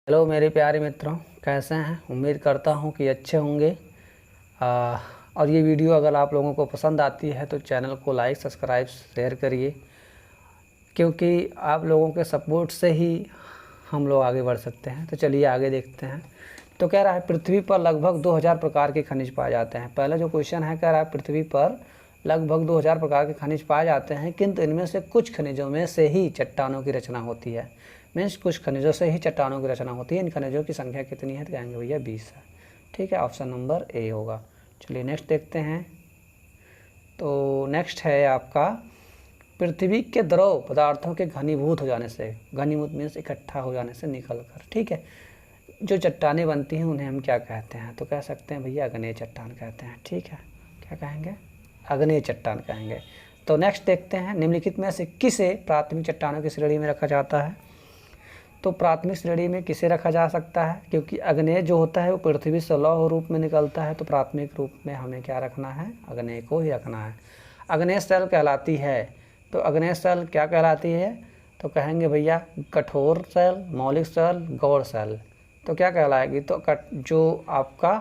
Hello मेरे प्यारे मित्रों, कैसे हैं। उम्मीद करता हूं कि अच्छे होंगे। और ये वीडियो अगर आप लोगों को पसंद आती है तो चैनल को लाइक सब्सक्राइब शेयर करिए, क्योंकि आप लोगों के सपोर्ट से ही हम लोग आगे बढ़ सकते हैं। तो चलिए आगे देखते हैं। तो कह रहा है पृथ्वी पर लगभग 2000 प्रकार के खनिज पाए जाते हैं। पहला जो क्वेश्चन है, कह रहा है पृथ्वी पर लगभग 2000 प्रकार के खनिज पाए जाते हैं, किंतु इनमें से कुछ खनिजों में से ही चट्टानों की रचना होती है। मीन्स कुछ खनिजों से ही चट्टानों की रचना होती है। इन खनिजों की संख्या कितनी है, तो कहेंगे भैया 20 है। ठीक है, ऑप्शन नंबर ए होगा। चलिए नेक्स्ट देखते हैं। तो नेक्स्ट है आपका, पृथ्वी के द्रव पदार्थों के घनीभूत हो जाने से, घनीभूत मीन्स इकट्ठा हो जाने से निकल कर, ठीक है, जो चट्टानें बनती हैं उन्हें हम क्या कहते हैं, तो कह सकते हैं भैया अग्नेय चट्टान कहते हैं। ठीक है, क्या कहेंगे, अग्नेय चट्टान कहेंगे। तो नेक्स्ट देखते हैं, निम्नलिखित में से किसे प्राथमिक चट्टानों की श्रेणी में रखा जाता है। तो प्राथमिक श्रेणी में किसे रखा जा सकता है, क्योंकि अग्नेय जो होता है वो पृथ्वी से लौह रूप में निकलता है, तो प्राथमिक रूप में हमें क्या रखना है, अग्नेय को ही रखना है। अग्नेय सेल कहलाती है, तो अग्नेय सेल क्या कहलाती है, तो कहेंगे भैया कठोर सेल, मौलिक सेल, गौड़ सेल। तो क्या कहलाएगी, तो जो आपका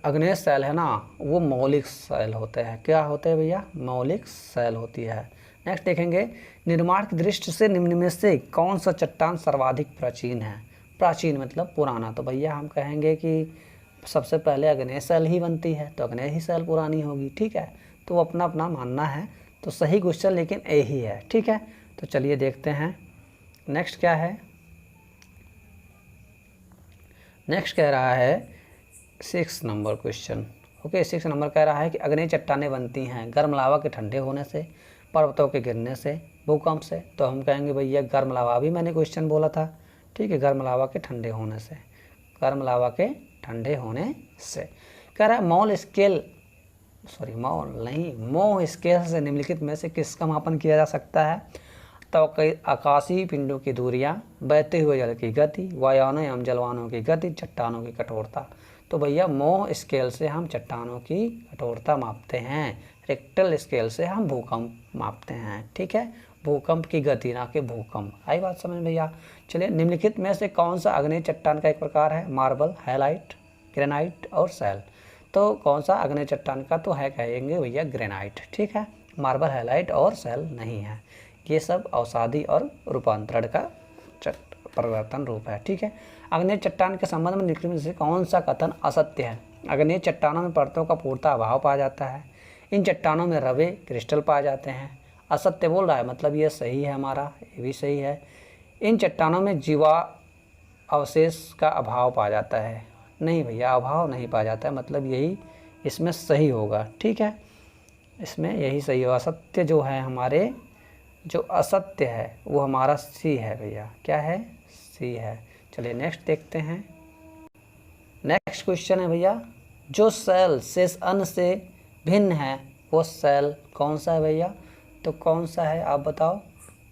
अग्नेय सेल है ना, वो मौलिक सेल होते हैं। क्या होते हैं भैया, मौलिक सेल होती है। नेक्स्ट देखेंगे, निर्माण की दृष्टि से निम्न में से कौन सा चट्टान सर्वाधिक प्राचीन है। प्राचीन मतलब पुराना, तो भैया हम कहेंगे कि सबसे पहले अग्नेय सेल ही बनती है, तो अग्नेय ही सेल पुरानी होगी। ठीक है, तो अपना अपना मानना है, तो सही क्वेश्चन लेकिन ए ही है। ठीक है, तो चलिए देखते हैं नेक्स्ट क्या है। नेक्स्ट कह रहा है 6 नंबर क्वेश्चन। ओके, 6 नंबर कह रहा है कि अग्नेय चट्टानें बनती हैं गर्म लावा के ठंडे होने से, पर्वतों के गिरने से, भूकंप से। तो हम कहेंगे भैया गर्म लावा, भी मैंने क्वेश्चन बोला था। ठीक है, गर्म लावा के ठंडे होने से, गर्म लावा के ठंडे होने से। कह रहा है मोह स्केल से निम्नलिखित में से किसका मापन किया जा सकता है। तो आकाशीय पिंडों की दूरियां, बहते हुए जल की गति, वायुयानों एवं जलवानों की गति, चट्टानों की कठोरता। तो भैया मोह स्केल से हम चट्टानों की कठोरता मापते हैं, रेक्टल स्केल से हम भूकंप मापते हैं। ठीक है, भूकंप की गति, ना कि भूकंप। आई बात समझ भैया। चलिए, निम्नलिखित में से कौन सा अग्नेय चट्टान का एक प्रकार है, मार्बल, हैलाइट, ग्रेनाइट और सैल। तो कौन सा अग्नेय चट्टान का, तो है कहेंगे भैया ग्रेनाइट। ठीक है, मार्बल, हैलाइट और सैल नहीं है। ये सब अवसादी और रूपांतरण का परिवर्तन रूप है। ठीक है, अग्नेय चट्टान के संबंध में निम्नलिखित में से कौन सा कथन असत्य है। अग्नेय चट्टानों में परतों का पूर्णतः अभाव पाया जाता है। इन चट्टानों में रवे क्रिस्टल पाए जाते हैं। असत्य बोल रहा है, मतलब ये सही है हमारा, ये भी सही है। इन चट्टानों में जीवा अवशेष का अभाव पाया जाता है। नहीं भैया, अभाव नहीं पाया जाता है, मतलब यही इसमें सही होगा। ठीक है, इसमें यही सही होगा। असत्य जो है हमारे, जो असत्य है वो हमारा सी है भैया। क्या है, सी है। चलिए नेक्स्ट देखते हैं। नेक्स्ट क्वेश्चन है भैया, जो सेल शेष अन्य से भिन्न है वो सेल कौन सा है भैया। तो कौन सा है आप बताओ।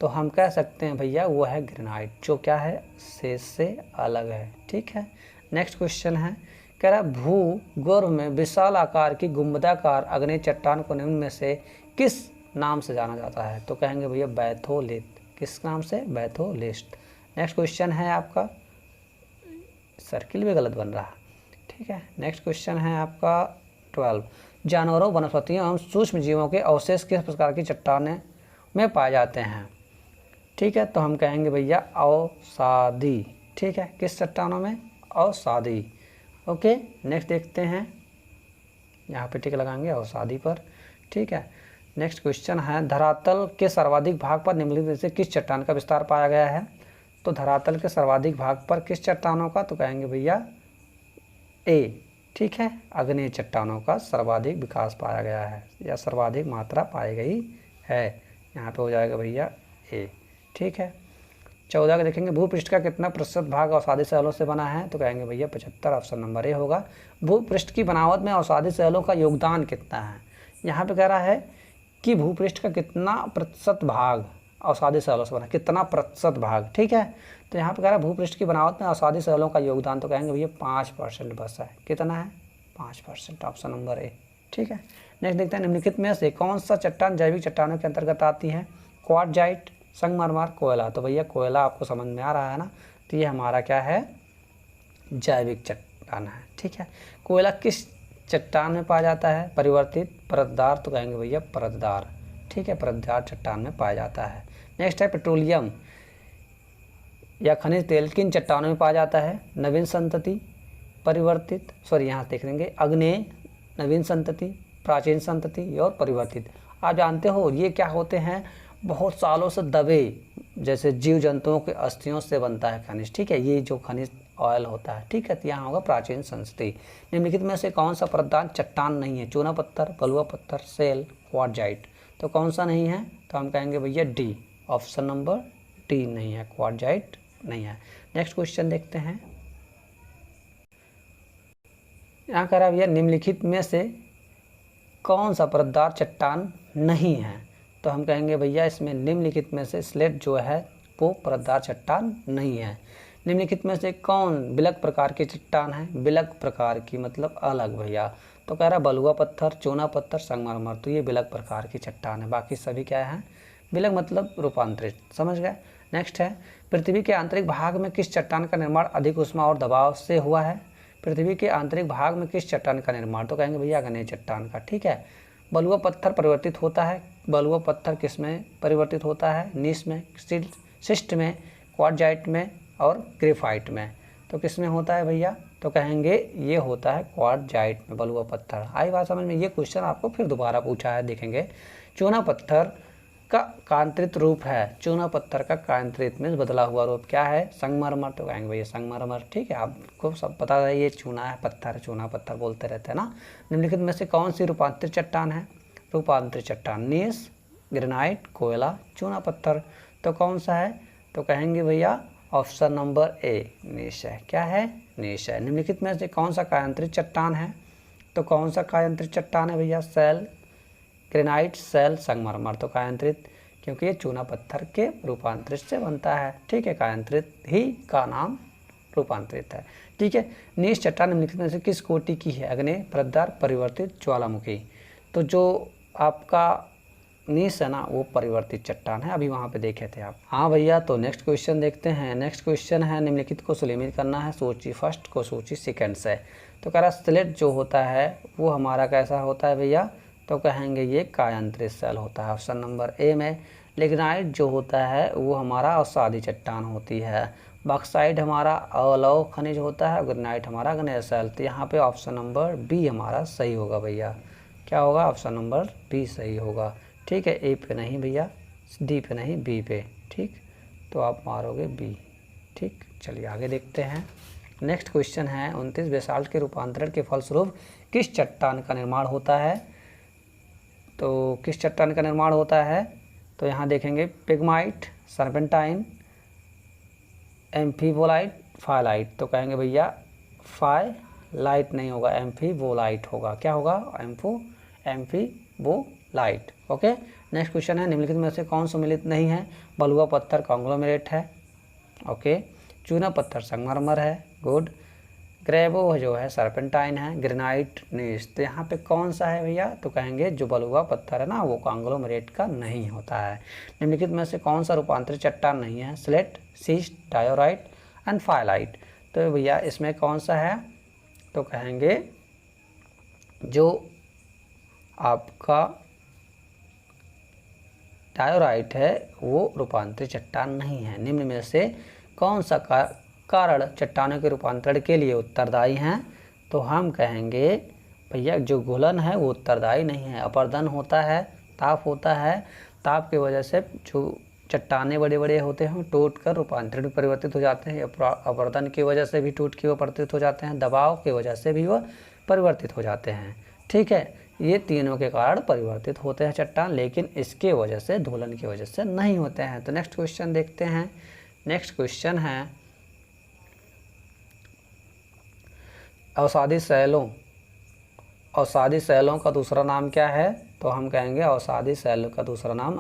तो हम कह सकते हैं भैया वो है ग्रेनाइट, जो क्या है, शेष से अलग है। ठीक है, नेक्स्ट क्वेश्चन है, कह रहा भूगर्भ में विशाल आकार की गुंबदाकार अग्नेय चट्टान को निम्न में से किस नाम से जाना जाता है। तो कहेंगे भैया बैथोलिथ। किस नाम से, बैथोलिस्ट। नेक्स्ट क्वेश्चन है आपका, सर्किल भी गलत बन रहा। ठीक है, नेक्स्ट क्वेश्चन है आपका 12, जानवरों, वनस्पतियों एवं सूक्ष्म जीवों के अवशेष किस प्रकार की चट्टानें में पाए जाते हैं। ठीक है, तो हम कहेंगे भैया अवसादी। ठीक है, किस चट्टानों में, अवसादी। ओके, नेक्स्ट देखते हैं, यहाँ पे टिक लगाएंगे अवसादी पर। ठीक है, नेक्स्ट क्वेश्चन है, धरातल के सर्वाधिक भाग पर निम्नलिखित में से किस चट्टान का विस्तार पाया गया है। तो धरातल के सर्वाधिक भाग पर किस चट्टानों का, तो कहेंगे भैया ए। ठीक है, अग्नेय चट्टानों का सर्वाधिक विकास पाया गया है, या सर्वाधिक मात्रा पाई गई है। यहाँ पे हो जाएगा भैया ए। ठीक है, 14 का देखेंगे, भूपृष्ठ का कितना प्रतिशत भाग अवसादी सेलों से बना है। तो कहेंगे भैया 75, ऑप्शन नंबर ए होगा। भूपृष्ठ की बनावट में अवसादी सेलों का योगदान कितना है। यहाँ पे कह रहा है कि भूपृष्ठ का कितना प्रतिशत भाग अवसादी सेलों से बना, कितना प्रतिशत भाग। ठीक है, तो यहाँ पे कह रहा है भूपृष्ठ की बनावट में अवसादी सेलों का योगदान, तो कहेंगे भैया 5% बस है। कितना है, 5%, ऑप्शन नंबर ए। ठीक है, नेक्स्ट देखते हैं, निम्नलिखित में से कौन सा चट्टान जैविक चट्टानों के अंतर्गत आती है। क्वार्टजाइट, संगमरमर, कोयला। तो भैया कोयला आपको समझ में आ रहा है ना, तो ये हमारा क्या है, जैविक चट्टान है। ठीक है, कोयला किस चट्टान में पाया जाता है, परिवर्तित परतदार, तो कहेंगे भैया परतदार। ठीक है, परतदार चट्टान में पाया जाता है। नेक्स्ट है पेट्रोलियम या खनिज तेल किन चट्टानों में पाया जाता है, नवीन संतति, परिवर्तित, सॉरी यहाँ देख लेंगे, अग्नेय, नवीन संतति, प्राचीन संतति और परिवर्तित। आप जानते हो ये क्या होते हैं, बहुत सालों से दबे जैसे जीव जंतुओं के अस्थियों से बनता है खनिज। ठीक है, ये जो खनिज ऑयल होता है। ठीक है, तो यहाँ होगा प्राचीन संतति। निम्नलिखित में से कौन सा प्रधान चट्टान नहीं है, चूना पत्थर, बलुआ पत्थर, सेल, क्वार्टजाइट। तो कौन सा नहीं है, तो हम कहेंगे भैया डी, ऑप्शन नंबर डी नहीं है, क्वार्टजाइट नहीं है। नेक्स्ट क्वेश्चन देखते हैं। यहाँ कह रहा है भैया निम्नलिखित में से कौन सा परतदार चट्टान नहीं है, तो हम कहेंगे भैया इसमें निम्नलिखित में से स्लेट जो है वो परतदार चट्टान नहीं है। निम्नलिखित में से कौन बिलक प्रकार की चट्टान है, बिलक प्रकार की मतलब अलग भैया, तो कह रहा है बलुआ पत्थर, चूना पत्थर, संगमरमर, तो ये बिलक प्रकार की चट्टान है। बाकी सभी क्या है, बिलक मतलब रूपांतरित, समझ गए। नेक्स्ट है पृथ्वी के आंतरिक भाग में किस चट्टान का निर्माण अधिक ऊष्मा और दबाव से हुआ है, पृथ्वी के आंतरिक भाग में किस चट्टान का निर्माण, तो कहेंगे भैया अग्नेय चट्टान का। ठीक है, बलुआ पत्थर परिवर्तित होता है, बलुआ पत्थर किस में परिवर्तित होता है, नीस में, शिस्ट में, क्वार्टजाइट में और ग्रेफाइट में। तो किस में होता है भैया, तो कहेंगे ये होता है क्वार्टजाइट में, बलुआ पत्थर। आई बात समझ में। ये क्वेश्चन आपको फिर दोबारा पूछा है, देखेंगे। चूना पत्थर का कांत्रित रूप है, चूना पत्थर का कांत्रित में बदला हुआ रूप क्या है, संगमरमर, तो कहेंगे भैया संगमरमर। ठीक है, आपको सब पता है ये चूना है, पत्थर है, चूना पत्थर बोलते रहते हैं ना। निम्नलिखित में से कौन सी रूपांतरित चट्टान है, रूपांतरित चट्टान, नीस, ग्रेनाइट, कोयला, चूना पत्थर। तो कौन सा है, तो कहेंगे भैया ऑप्शन नंबर ए, नीस है। क्या है, नीस है। निम्नलिखित में से कौन सा कायांतरित चट्टान है, तो कौन सा कायांतरित चट्टान है भैया, सेल, ग्रेनाइट, सेल, संगमरमर। तो कायांतरित, क्योंकि ये चूना पत्थर के रूपांतरित से बनता है। ठीक है, कायांतरित ही का नाम रूपांतरित है। ठीक है, नीस चट्टान निम्नलिखित में से किस कोटि की है, अग्नेय, परतदार, परिवर्तित, ज्वालामुखी। तो जो आपका नीस है ना वो परिवर्तित चट्टान है, अभी वहाँ पे देखे थे आप। हाँ भैया, तो नेक्स्ट क्वेश्चन देखते हैं। नेक्स्ट क्वेश्चन है निम्नलिखित को सुनिश्चित करना है, सूची फर्स्ट को सूची सेकंड से। तो कह रहा स्लेट जो होता है वो हमारा कैसा होता है भैया, तो कहेंगे ये कायांतरित सेल होता है, ऑप्शन नंबर ए में। लिग्नाइट जो होता है वो हमारा अवसादी चट्टान होती है। बॉक्साइट हमारा अवलव खनिज होता है, ग्रेनाइट हमारा अग्नेय सेल। तो यहाँ पे ऑप्शन नंबर बी हमारा सही होगा भैया। क्या होगा, ऑप्शन नंबर बी सही होगा। ठीक है, ए पे नहीं भैया, डी पे नहीं, बी पे। ठीक, तो आप मारोगे बी। ठीक, चलिए आगे देखते हैं। नेक्स्ट क्वेश्चन है 29 बेसाल्ट के रूपांतरण के फलस्वरूप किस चट्टान का निर्माण होता है, तो किस चट्टान का निर्माण होता है, तो यहाँ देखेंगे पिग्माइट, सर्पेंटाइन, एम्फीबोलाइट, फाइलाइट। तो कहेंगे भैया फाइलाइट नहीं होगा, एम्फीबोलाइट होगा। क्या होगा, एम्फीबोलाइट। ओके, नेक्स्ट क्वेश्चन है निम्नलिखित में से कौन सम्मिलित नहीं है, बलुआ पत्थर कॉन्ग्लोमेरेट है। ओके, चूना पत्थर संगमरमर है, गुड। ग्रेवो जो है सर्पेंटाइन है, ग्रेनाइट नीस। तो यहाँ पे कौन सा है भैया, तो कहेंगे जो बलुआ पत्थर है ना वो कॉन्ग्लोमेरेट का नहीं होता है। निम्नलिखित में से कौन सा रूपांतरित चट्टान नहीं है, slate, cyst, diorite and phyllite. तो भैया इसमें कौन सा है, तो कहेंगे जो आपका डायोराइट है वो रूपांतरित चट्टान नहीं है। निम्न में से कौन सा कारण चट्टानों के रूपांतरण के लिए उत्तरदायी हैं, तो हम कहेंगे भैया जो घुलन है वो उत्तरदायी नहीं है। अपर्दन होता है, ताप होता है, ताप की वजह से जो चट्टाने बड़े बड़े होते हैं टूट कर रूपांतरण में परिवर्तित हो जाते हैं। अपर्दन की वजह से भी टूट के वो परिवर्तित हो जाते हैं, दबाव की वजह से भी वो परिवर्तित हो जाते हैं। ठीक है, ये तीनों के कारण परिवर्तित होते हैं चट्टान, लेकिन इसके वजह से धुलन की वजह से नहीं होते हैं। तो नेक्स्ट क्वेश्चन देखते हैं। नेक्स्ट क्वेश्चन है अवसादी सैलों, अवसादी सैलों का दूसरा नाम क्या है, तो हम कहेंगे अवसादी सैलों का दूसरा नाम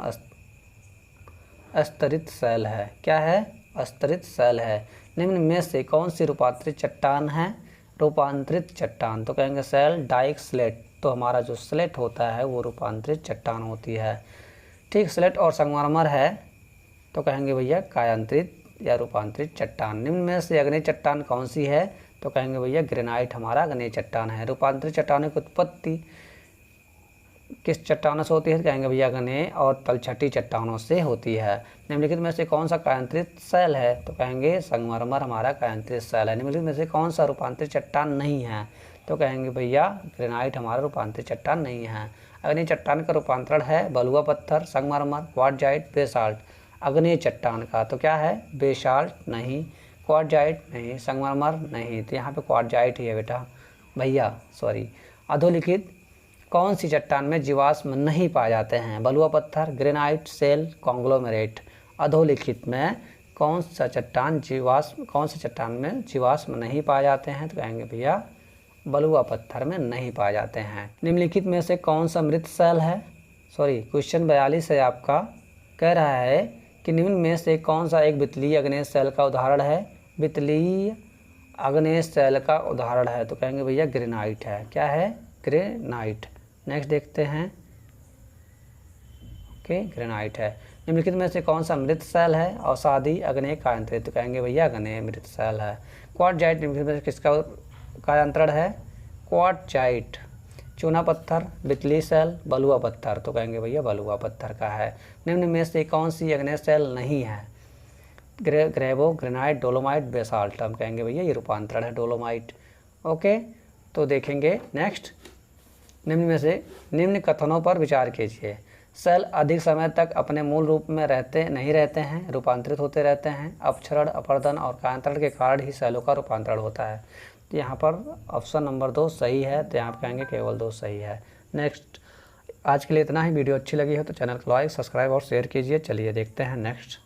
अस्तरित सैल है। क्या है, अस्तरित सैल है। निम्न में से कौन सी रूपांतरित चट्टान है, रूपांतरित चट्टान, तो कहेंगे सेल, डाइक, स्लेट। तो हमारा जो स्लेट होता है वो रूपांतरित चट्टान होती है। ठीक, स्लेट और संगमरमर है, तो कहेंगे भैया कायांतरित या रूपांतरित चट्टान। निम्न में से अग्नेय चट्टान कौन सी है, तो कहेंगे भैया ग्रेनाइट हमारा अग्नेय चट्टान है। रूपांतरित चट्टानों की उत्पत्ति किस चट्टानों से होती है, कहेंगे भैया अग्नेय और तलछटी चट्टानों से होती है। निम्नलिखित में से कौन सा कायांतरित शैल है, तो कहेंगे संगमरमर हमारा कायांतरित शैल है। निम्नलिखित में से कौन सा रूपांतरित चट्टान नहीं है, तो कहेंगे भैया ग्रेनाइट हमारा रूपांतरित चट्टान नहीं है। अग्नेय चट्टान का रूपांतरण है बलुआ पत्थर, संगमरमर, क्वार्टजाइट, बेसाल्ट। अग्नेय चट्टान का तो क्या है, बेसाल्ट नहीं, क्वार्टजाइट नहीं, संगमरमर नहीं, तो यहाँ पे क्वार्टजाइट ही है बेटा भैया सॉरी। अधोलिखित कौन सी चट्टान में जीवाश्म नहीं पाए जाते हैं, बलुआ पत्थर, ग्रेनाइट, शेल, कॉन्ग्लोमेरेट। अधोलिखित में कौन से चट्टान में जीवाश्म नहीं पाए जाते हैं, तो कहेंगे भैया बलुआ पत्थर में नहीं पाए जाते हैं। निम्नलिखित में से कौन सा मृत शैल है, क्वेश्चन 42 है आपका, कह रहा है कि निम्न में से कौन सा एक वितलीय अग्नेय शैल का उदाहरण है। वितलीय अग्नेय शैल का उदाहरण है, तो कहेंगे भैया ग्रेनाइट है। क्या है, ग्रेनाइट। नेक्स्ट देखते हैं, ओके ग्रेनाइट है। निम्नलिखित में से कौन सा मृत शैल है, अवसादी, अग्नेय, कायांतरित, तो कहेंगे भैया अग्नेय मृत शैल है। क्वार्टजाइट निम्नलिखित में से किसका कायांतरण है, क्वार्टजाइट। चूना पत्थर, वितलीय शैल, बलुआ पत्थर, तो कहेंगे भैया बलुआ पत्थर का है। निम्न में से कौन सी अग्नेय शैल नहीं है, ग्रेवो, ग्रेनाइट, डोलोमाइट, बेसाल्ट, हम कहेंगे भैया ये रूपांतरण है डोलोमाइट। ओके, तो देखेंगे नेक्स्ट। निम्न में से निम्न कथनों पर विचार कीजिए। शैल अधिक समय तक अपने मूल रूप में नहीं रहते हैं, रूपांतरित होते रहते हैं। अपक्षरण, अपर्दन और कायांतरण के कारण ही शैलों का रूपांतरण होता है। तो यहाँ पर ऑप्शन नंबर 2 सही है, तो यहाँ पर कहेंगे केवल 2 सही है। नेक्स्ट, आज के लिए इतना ही। वीडियो अच्छी लगी हो तो चैनल को लाइक, सब्सक्राइब और शेयर कीजिए। चलिए देखते हैं नेक्स्ट।